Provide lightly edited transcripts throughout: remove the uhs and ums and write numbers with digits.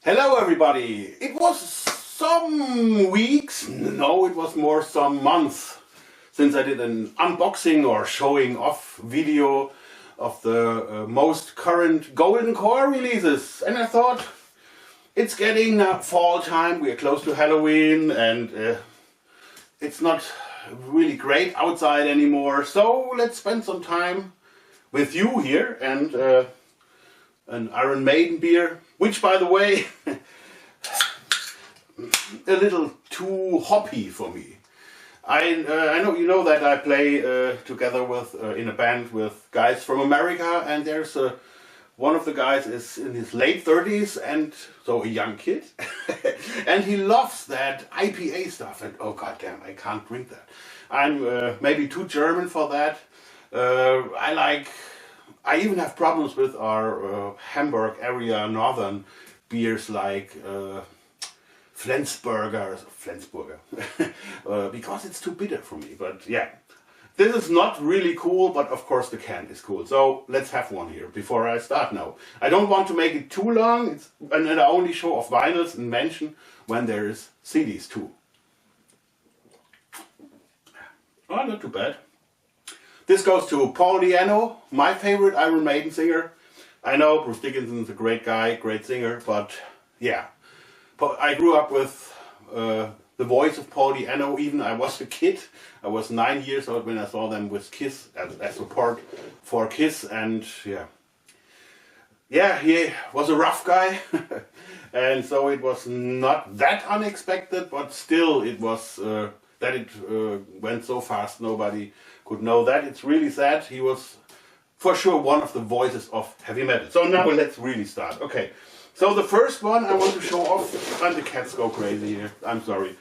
Hello everybody! It was some weeks, no it was more some months since I did an unboxing or showing off video of the most current Golden Core releases, and I thought it's getting fall time, we are close to Halloween and it's not really great outside anymore, so let's spend some time with you here and an Iron Maiden beer, which by the way a little too hoppy for me. I know you know that I play together with in a band with guys from America, and there's one of the guys is in his late 30s, and so a young kid and he loves that IPA stuff, and oh goddamn, I can't drink that. I'm maybe too German for that. I even have problems with our Hamburg area northern beers like Flensburger, because it's too bitter for me. But yeah, this is not really cool, but of course the can is cool. So let's have one here before I start now. I don't want to make it too long, and I only show off vinyls and mention when there is CDs too. Oh, not too bad. This goes to Paul Di'Anno, my favorite Iron Maiden singer. I know Bruce Dickinson's a great guy, great singer, but yeah. I grew up with the voice of Paul Di'Anno, even I was a kid. I was 9 years old when I saw them with Kiss, as support for Kiss, and yeah. Yeah, he was a rough guy, and so it was not that unexpected, but still it was, that it went so fast nobody could know that. It's really sad. He was for sure one of the voices of heavy metal. So now let's really start. Okay, so the first one I want to show off, and the cats go crazy here, I'm sorry.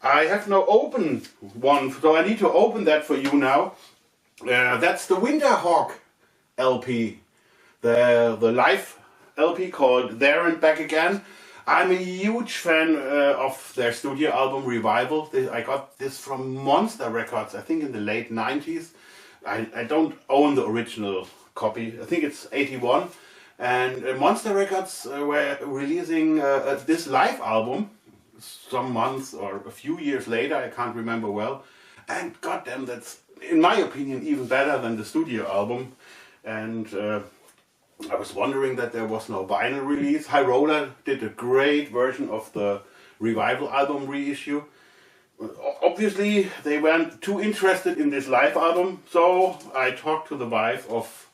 I have no open one, so I need to open that for you now. That's the Winterhawk LP, the live LP called There and Back Again. I'm a huge fan of their studio album Revival. I got this from Monster Records, I think in the late 90s. I don't own the original copy, I think it's 81. And Monster Records were releasing this live album some months or a few years later, I can't remember well. And goddamn, that's, in my opinion, even better than the studio album. And I was wondering that there was no vinyl release. High Roller did a great version of the Revival album reissue. Obviously, they weren't too interested in this live album, so I talked to the wife of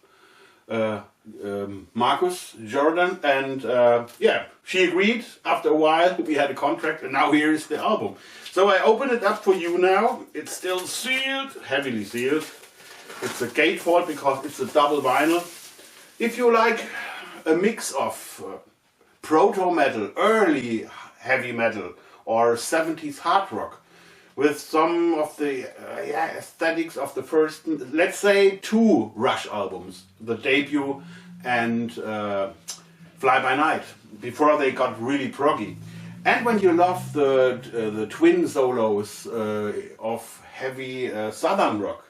Marcus Jordan, and yeah, she agreed. After a while, we had a contract, and now here is the album. So I open it up for you now. It's still sealed, heavily sealed. It's a gatefold because it's a double vinyl. If you like a mix of proto-metal, early heavy metal, or 70s hard rock, with some of the aesthetics of the first, let's say, two Rush albums, the debut and Fly By Night, before they got really proggy. And when you love the twin solos of heavy southern rock,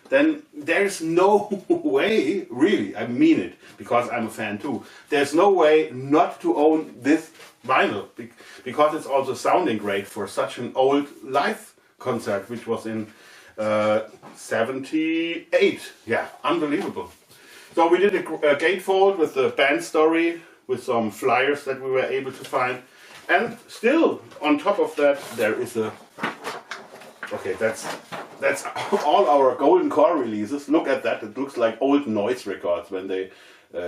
then there's no way, really, I mean it, because I'm a fan too, there's no way not to own this vinyl, because it's also sounding great for such an old live concert, which was in 78. Yeah, unbelievable. So we did a gatefold with the band story, with some flyers that we were able to find, and still on top of that there is a, okay, that's all our Golden Core releases. Look at that, it looks like old Noise records when they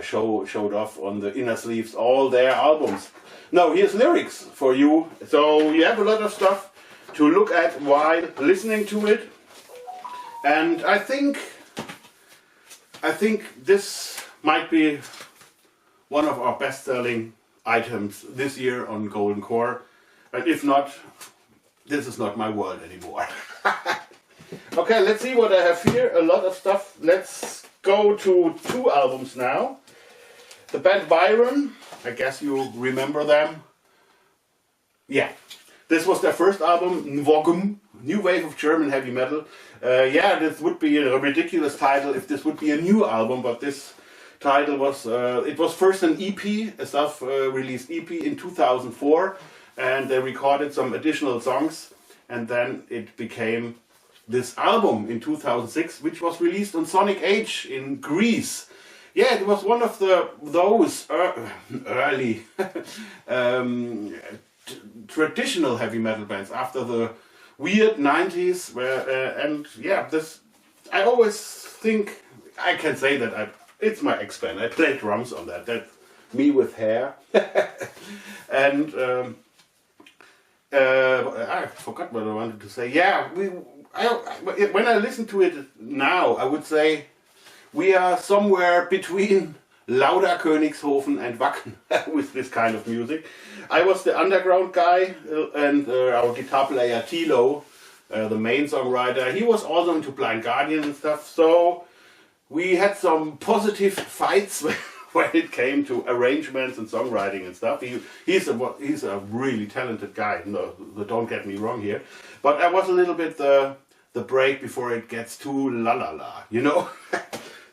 showed off on the inner sleeves all their albums. Now here's lyrics for you, so you have a lot of stuff to look at while listening to it. And I think this might be one of our best-selling items this year on Golden Core, and if not, this is not my world anymore. Okay, let's see what I have here. A lot of stuff. Let's go to two albums now. The band Byron, I guess you remember them. Yeah, this was their first album, Nwogum, New Wave of German Heavy Metal. Yeah, this would be a ridiculous title if this would be a new album, but this title was, it was first an EP, a self-released EP in 2004, and they recorded some additional songs, and then it became this album in 2006, which was released on Sonic Age in Greece. Yeah, it was one of those early traditional heavy metal bands after the weird 90s, where and yeah, this I always think I can say that it's my ex-band. I played drums on that. That's me with hair. And I forgot what I wanted to say. Yeah, when I listen to it now, I would say we are somewhere between Lauda-Königshofen and Wacken with this kind of music. I was the underground guy, and our guitar player Tilo, the main songwriter, he was also into Blind Guardian and stuff. So we had some positive fights when it came to arrangements and songwriting and stuff. He's a really talented guy. No, don't get me wrong here. But I was a little bit the break before it gets too la la la, you know.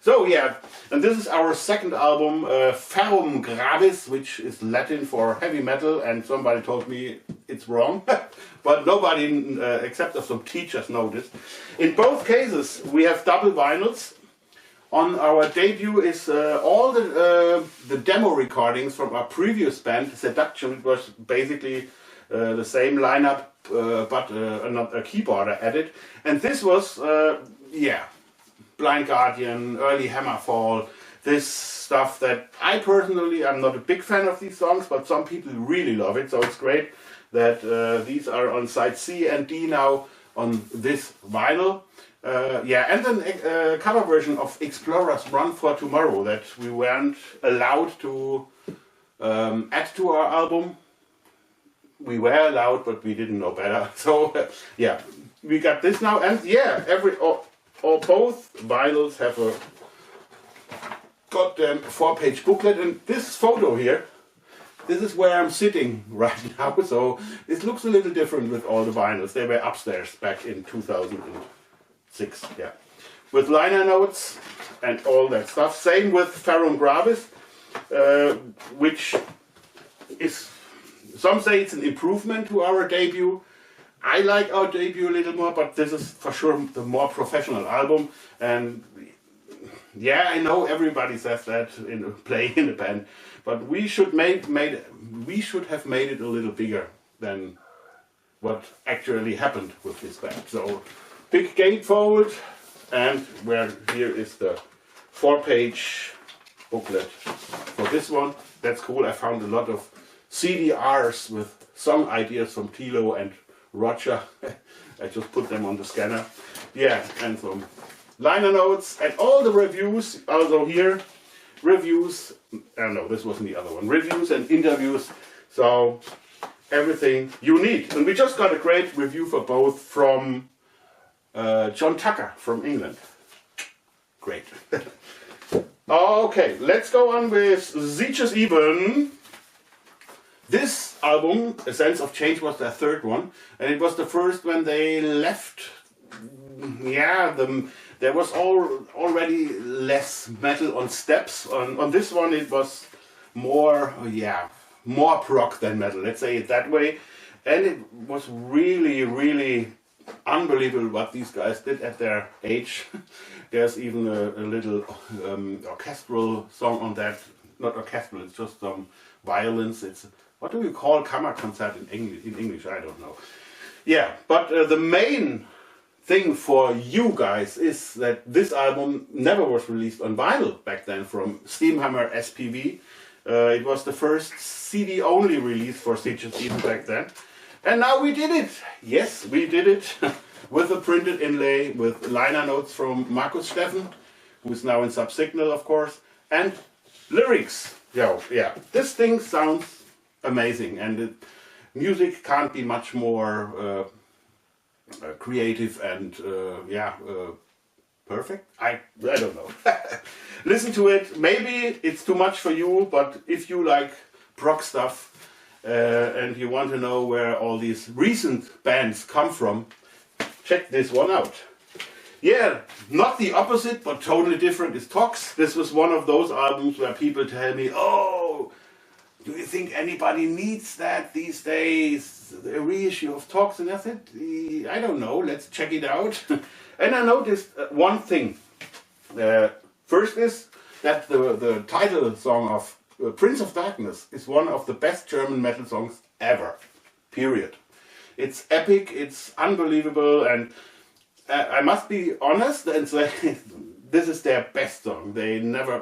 So yeah, and this is our second album, Ferrum Gravis, which is Latin for heavy metal, and somebody told me it's wrong, but nobody except some teachers noticed. In both cases, we have double vinyls. On our debut is all the demo recordings from our previous band, Seduction. It was basically the same lineup, but a keyboarder added. And this was, yeah, Blind Guardian, early Hammerfall, this stuff that I personally, I'm not a big fan of these songs, but some people really love it. So it's great that these are on side C and D now on this vinyl. Yeah, and then a cover version of Explorers Run for Tomorrow that we weren't allowed to add to our album. We were allowed, but we didn't know better. So yeah, we got this now, and yeah, both vinyls have a goddamn 4-page booklet, and this photo here, this is where I'm sitting right now. So it looks a little different with all the vinyls. They were upstairs back in 2006, yeah, with liner notes and all that stuff. Same with Ferrum Gravis, which is, some say it's an improvement to our debut. I like our debut a little more, but this is for sure the more professional album. And yeah, I know everybody says that in playing in a band, but we should have made it a little bigger than what actually happened with this band. So big gatefold, and where here is the 4-page booklet for this one. That's cool. I found a lot of CDRs with song ideas from Tilo and Roger. I just put them on the scanner. Yeah, and some liner notes and all the reviews. Also here, reviews. No, this wasn't the other one. Reviews and interviews. So everything you need. And we just got a great review for both from John Tucker from England. Great. Okay, let's go on with Sieges Eben. This album, A Sense of Change, was their third one, and it was the first when they left. Yeah, there was already less metal on steps. On this one, it was more, yeah, more prog than metal. Let's say it that way, and it was really, really unbelievable what these guys did at their age. There's even a little orchestral song on that. Not orchestral, it's just some violins. It's, what do you call Kammerkonzert in English? I don't know. Yeah, but the main thing for you guys is that this album never was released on vinyl back then from Steamhammer SPV. It was the first CD-only release for Sieges Eben back then. And now we did it! Yes, we did it! With a printed inlay, with liner notes from Markus Steffen, who is now in Subsignal, of course, and lyrics. Yeah, this thing sounds amazing, and the music can't be much more creative and perfect. I don't know. Listen to it. Maybe it's too much for you, but if you like prog stuff and you want to know where all these recent bands come from, check this one out. Yeah, not the opposite, but totally different is Tox. This was one of those albums where people tell me, oh, do you think anybody needs that these days? A reissue of Tox? And I said, I don't know, let's check it out. And I noticed one thing. First is that the title song of Prince of Darkness is one of the best German metal songs ever. Period. It's epic, it's unbelievable, and I must be honest and say this is their best song. They never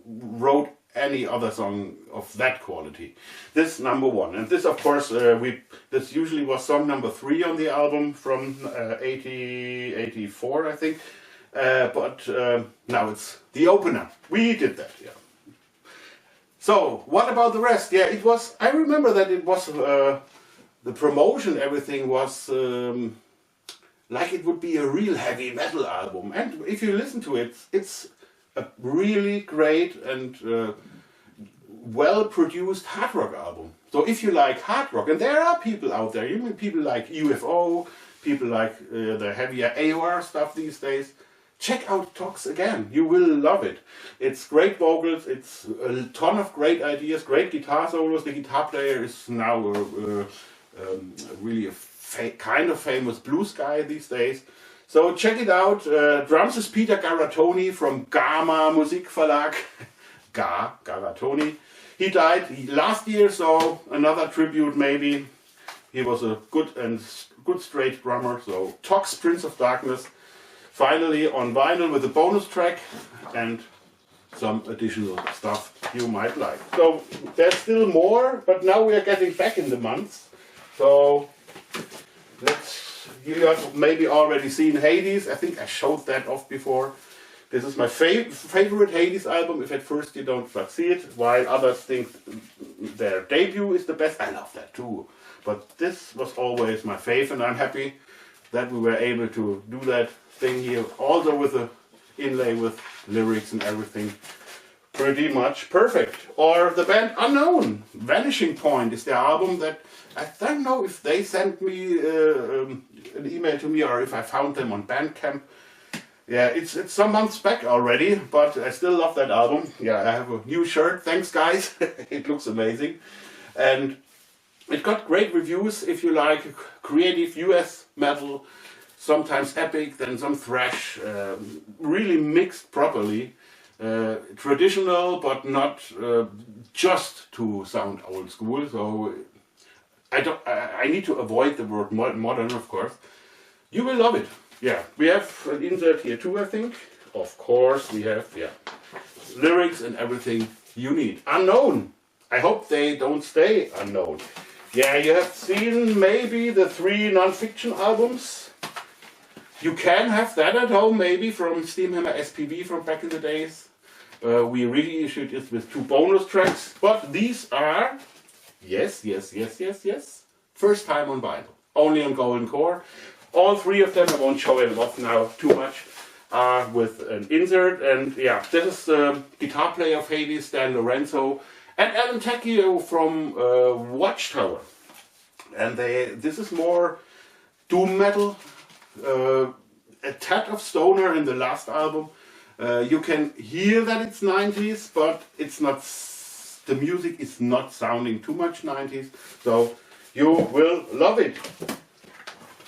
wrote any other song of that quality. This number one, and this of course this usually was song number 3 on the album from 84 I think, but now it's the opener. We did that, yeah. So what about the rest? Yeah, it was. I remember that it was the promotion. Everything was like it would be a real heavy metal album, and if you listen to it, it's a really great and well-produced hard rock album. So if you like hard rock, and there are people out there, people like UFO, people like the heavier AOR stuff these days, check out Tox again. You will love it. It's great vocals, it's a ton of great ideas, great guitar solos. The guitar player is now really a kind of famous blues guy these days. So check it out. Drums is Peter Garatoni from Gamma Musikverlag. Garatoni. He died last year, so another tribute maybe. He was a good straight drummer. So Tox, Prince of Darkness, finally on vinyl with a bonus track and some additional stuff you might like. So there's still more, but now we are getting back in the months. So you have maybe already seen Hades. I think I showed that off before. This is my favorite Hades album, if at first you don't see it, while others think their debut is the best. I love that too. But this was always my fave, and I'm happy that we were able to do that thing here, also with the inlay with lyrics and everything. Pretty much perfect. Or the band Unknown, Vanishing Point is their album that I don't know if they sent me an email to me or if I found them on Bandcamp. Yeah, it's some months back already, but I still love that album. Yeah, I have a new shirt. Thanks, guys. It looks amazing. And it got great reviews if you like creative US metal, sometimes epic, then some thrash, really mixed properly. Traditional, but not just to sound old school. So I need to avoid the word modern, of course. You will love it. Yeah, we have an insert here too, I think. Of course, we have, yeah, lyrics and everything you need. Unknown. I hope they don't stay unknown. Yeah, you have seen maybe the 3 NonFiction albums. You can have that at home, maybe from Steamhammer SPV from back in the days. We reissued it with 2 bonus tracks, but these are, yes, first time on vinyl, only on Golden Core. All 3 of them, I won't show them off now too much, are with an insert. And yeah, this is the guitar player of Hades, Dan Lorenzo, and Alan Tecchio from Watchtower. And this is more doom metal, a tad of stoner in the last album. You can hear that it's 90s, but it's not. The music is not sounding too much 90s, so you will love it.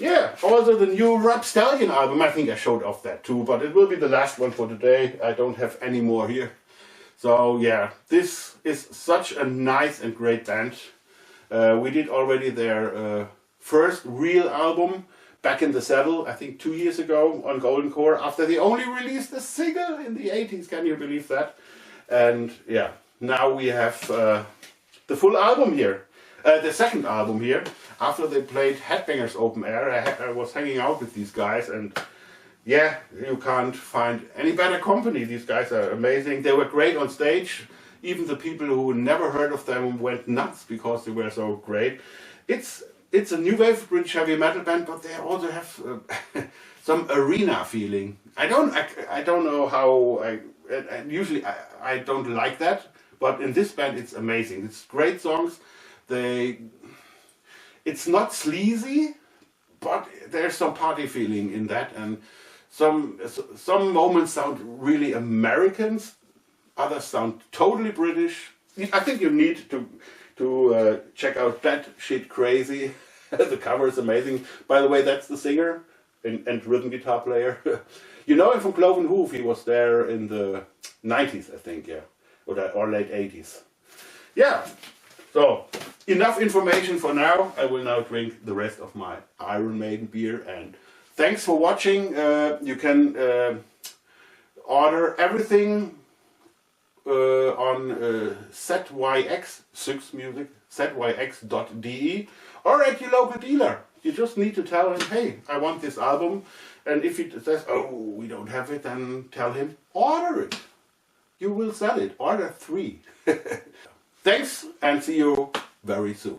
Yeah, also the new Stallion album. I think I showed off that too, but it will be the last one for today. I don't have any more here. So yeah, this is such a nice and great band. We did already their first real album, Back in the Saddle, I think 2 years ago on Golden Core, after they only released a single in the 80s, can you believe that? And yeah, now we have the full album here, the second album here. After they played Headbangers Open Air, I was hanging out with these guys, and yeah, you can't find any better company. These guys are amazing. They were great on stage. Even the people who never heard of them went nuts because they were so great. It's a new wave British heavy metal band, but they also have some arena feeling. I don't know how. Usually I don't like that, but in this band it's amazing. It's great songs. It's not sleazy, but there's some party feeling in that, and some moments sound really Americans, others sound totally British. I think you need to check out That Shit Crazy. The cover is amazing. By the way, that's the singer and rhythm guitar player. You know him from Cloven Hoof. He was there in the 90s, I think, yeah, or late 80s. Yeah. So enough information for now. I will now drink the rest of my Iron Maiden beer. And thanks for watching. You can order everything on ZYX, Six Music, zyx.de, or at your local dealer. You just need to tell him, hey, I want this album. And if he says, oh, we don't have it, then tell him, order it. You will sell it. Order 3. Thanks, and see you very soon.